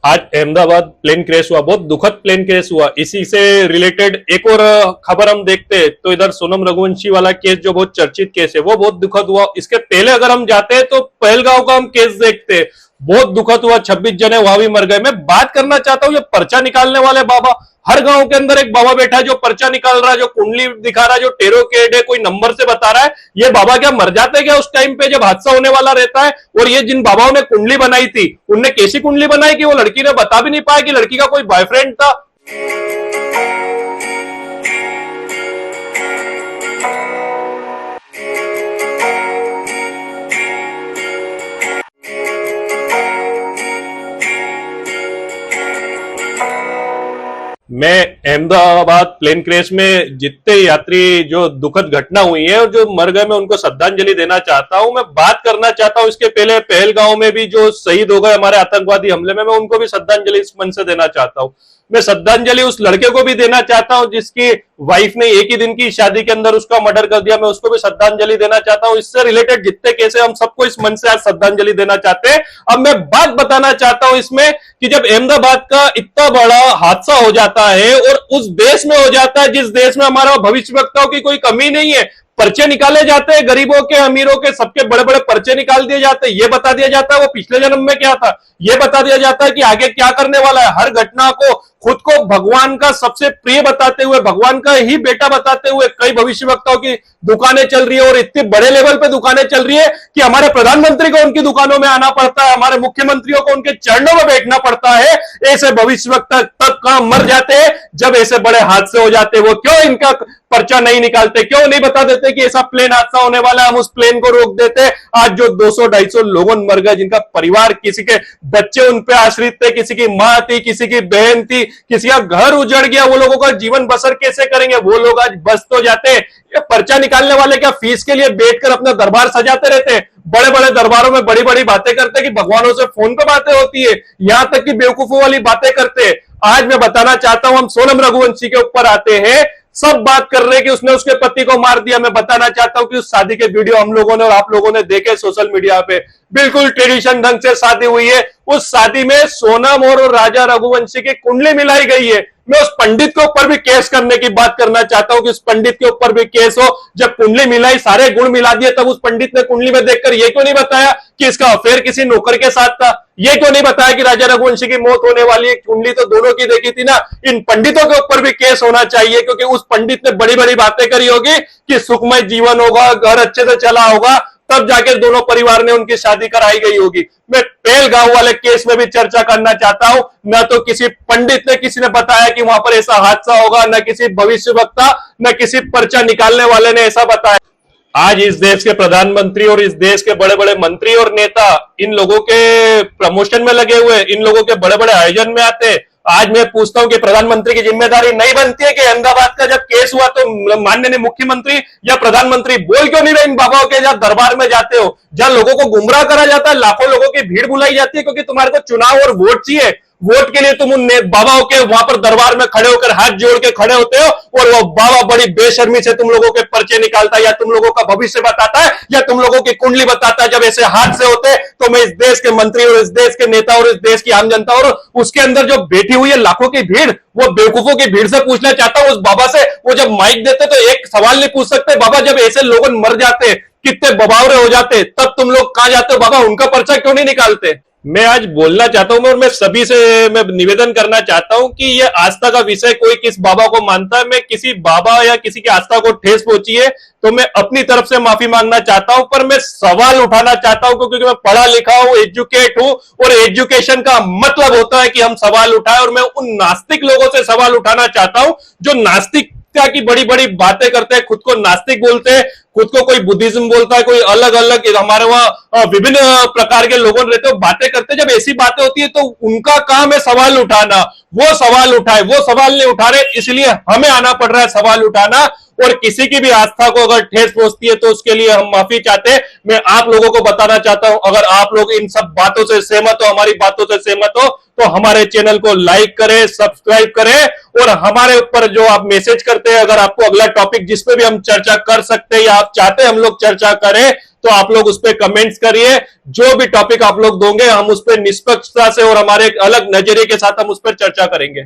आज Ahmedabad plane crash हुआ, बहुत दुखद प्लेन क्रैश हुआ। इसी से रिलेटेड एक और खबर हम देखते हैं तो इधर सोनम रघुवंशी वाला केस जो बहुत चर्चित केस है वो बहुत दुखद हुआ। इसके पहले अगर हम जाते हैं तो पहलगांव का हम केस देखते हैं, बहुत दुखद हुआ, 26 जने वहां भी मर गए। मैं बात करना चाहता हूं ये पर्चा निकालने वाले बाबा, हर गांव के अंदर एक बाबा बैठा है जो पर्चा निकाल रहा है, जो कुंडली दिखा रहा है, जो टेरो केड है, कोई नंबर से बता रहा है। ये बाबा क्या मर जाते क्या उस टाइम पे जब हादसा होने वाला रहता है? और ये जिन बाबाओं ने कुंडली बनाई थी उनने कैसी कुंडली बनाई कि वो लड़की ने बता भी नहीं पाया कि लड़की का कोई बॉयफ्रेंड था। मैं अहमदाबाद प्लेन क्रैश में जितने यात्री जो दुखद घटना हुई है और जो मर गए मैं उनको श्रद्धांजलि देना चाहता हूं। मैं बात करना चाहता हूं इसके पहले पहलगांव में भी जो शहीद हो गए हमारे आतंकवादी हमले में, मैं उनको भी श्रद्धांजलि इस मंच से देना चाहता हूं। मैं श्रद्धांजलि उस लड़के को भी देना चाहता हूं जिसकी वाइफ ने एक ही दिन की शादी के अंदर उसका मर्डर कर दिया, मैं उसको भी श्रद्धांजलि देना चाहता हूं। इससे रिलेटेड जितने केस है हम सबको इस मंच से आज श्रद्धांजलि देना चाहते हैं। अब मैं बात बताना चाहता हूं इसमें कि जब अहमदाबाद का इतना बड़ा हादसा हो जाता है और उस देश में हो जाता है जिस देश में हमारा भविष्यवक्ताओं की कोई कमी नहीं है, पर्चे निकाले जाते हैं, गरीबों के अमीरों के सबके बड़े बड़े पर्चे निकाल दिए जाते हैं, ये बता दिया जाता है वो पिछले जन्म में क्या था, ये बता दिया जाता है कि आगे क्या करने वाला है। हर घटना को खुद को भगवान का सबसे प्रिय बताते हुए, भगवान का ही बेटा बताते हुए कई भविष्यवक्ताओं की दुकानें चल रही है और इतने बड़े लेवल पे दुकानें चल रही है कि हमारे प्रधानमंत्री को उनकी दुकानों में आना पड़ता है, हमारे मुख्यमंत्रियों को उनके चरणों में बैठना पड़ता है। ऐसे भविष्यवक्ता तब कहां मर जाते हैं जब ऐसे बड़े हादसे हो जाते हैं। वो क्यों इनका पर्चा नहीं निकालते, क्यों नहीं बता देते कि ऐसा प्लेन हादसा होने वाला है, हम उस प्लेन को रोक देते। आज जो 200-250 लोगों मर गए, जिनका परिवार, किसी के बच्चे उन पे आश्रित थे, किसी की मां थी, किसी की बहन थी, किसी का घर उजड़ गया, वो लोगों का जीवन बसर कैसे करेंगे? वो लोग आज बस तो जाते। ये पर्चा निकालने वाले क्या फीस के लिए बैठकर अपना दरबार सजाते रहते हैं? बड़े बड़े दरबारों में बड़ी बड़ी बातें करते हैं कि भगवानों से फोन पे बातें होती है, यहां तक कि बेवकूफों वाली बातें करते हैं। आज मैं बताना चाहता हूं, हम सोनम रघुवंशी के ऊपर आते हैं, सब बात कर रहे हैं कि उसने उसके पति को मार दिया। मैं बताना चाहता हूं कि उस शादी के वीडियो हम लोगों ने और आप लोगों ने देखे सोशल मीडिया पे, बिल्कुल ट्रेडिशन ढंग से शादी हुई है। उस शादी में सोनम और राजा रघुवंशी की कुंडली मिलाई गई है। मैं उस पंडित के ऊपर भी केस करने की बात करना चाहता हूं कि उस पंडित के ऊपर भी केस हो। जब कुंडली मिलाई, सारे गुण मिला दिए, तब उस पंडित ने कुंडली में देखकर यह क्यों नहीं बताया कि इसका अफेयर किसी नौकर के साथ था? ये क्यों नहीं बताया कि राजा रघुवंशी की मौत होने वाली है? कुंडली तो दोनों की देखी थी ना। इन पंडितों के ऊपर भी केस होना चाहिए क्योंकि उस पंडित ने बड़ी बड़ी बातें करी होगी कि सुखमय जीवन होगा, घर अच्छे से चला होगा, तब जाके दोनों परिवार ने उनकी शादी कराई गई होगी। मैं पहलगांव वाले केस में भी चर्चा करना चाहता हूं। न तो किसी पंडित ने किसी ने बताया कि वहां पर ऐसा हादसा होगा, न किसी भविष्यवक्ता, न किसी पर्चा निकालने वाले ने ऐसा बताया। आज इस देश के प्रधानमंत्री और इस देश के बड़े बड़े मंत्री और नेता इन लोगों के प्रमोशन में लगे हुए, इन लोगों के बड़े बड़े आयोजन में आते हैं। आज मैं पूछता हूं कि प्रधानमंत्री की जिम्मेदारी नहीं बनती है कि अहमदाबाद का जब केस हुआ तो माननीय मुख्यमंत्री या प्रधानमंत्री बोल क्यों नहीं रहे इन बाबाओं के जहां दरबार में जाते हो, जहां लोगों को गुमराह करा जाता है, लाखों लोगों की भीड़ बुलाई जाती है क्योंकि तुम्हारे को चुनाव और वोट चाहिए। वोट के लिए तुम उन बाबाओं के वहां पर दरबार में खड़े होकर हाथ जोड़ के खड़े होते हो और वो बाबा बड़ी बेशर्मी से तुम लोगों के पर्चे निकालता है या तुम लोगों का भविष्य बताता है या तुम लोगों की कुंडली बताता है। जब ऐसे हादसे होते हैं तो मैं इस देश के मंत्री और इस देश के नेता और इस देश की आम जनता और उसके अंदर जो बैठी हुई है लाखों की भीड़, वो बेवकूफों की भीड़ से पूछना चाहता हूं उस बाबा से। वो जब माइक देते तो एक सवाल नहीं पूछ सकते, बाबा जब ऐसे लोग मर जाते, कितने बबावरे हो जाते, तब तुम लोग कहां जाते हो बाबा? उनका पर्चा क्यों नहीं निकालते? मैं आज बोलना चाहता हूं और मैं सभी से मैं निवेदन करना चाहता हूं कि ये आस्था का विषय कोई किस बाबा को मानता है, मैं किसी बाबा या किसी की आस्था को ठेस पहुंची है तो मैं अपनी तरफ से माफी मांगना चाहता हूं, पर मैं सवाल उठाना चाहता हूं क्योंकि मैं पढ़ा लिखा हूं, एजुकेट हूं और एजुकेशन का मतलब होता है कि हम सवाल उठाएं। और मैं उन नास्तिक लोगों से सवाल उठाना चाहता हूं जो नास्तिक की बड़ी बड़ी बातें करते हैं, खुद को नास्तिक बोलते हैं, खुद को कोई बुद्धिज्म बोलता है, कोई अलग अलग हमारे वहां विभिन्न प्रकार के लोगों रहते हो बातें करते हैं। जब ऐसी बातें होती है तो उनका काम है सवाल उठाना, वो सवाल उठाए, वो सवाल नहीं उठा रहे, इसलिए हमें आना पड़ रहा है सवाल उठाना। और किसी की भी आस्था को अगर ठेस पहुंचती है तो उसके लिए हम माफी चाहते हैं। मैं आप लोगों को बताना चाहता हूं, अगर आप लोग इन सब बातों से सहमत हो, हमारी बातों से सहमत हो, तो हमारे चैनल को लाइक करें, सब्सक्राइब करें और हमारे ऊपर जो आप मैसेज करते हैं, अगर आपको अगला टॉपिक जिस पे भी हम चर्चा कर सकते हैं या आप चाहते हैं हम लोग चर्चा करें, तो आप लोग उस पर कमेंट्स करिए। जो भी टॉपिक आप लोग दोगे हम उस पर निष्पक्षता से और हमारे एक अलग नजरिए के साथ हम उस पर चर्चा करेंगे।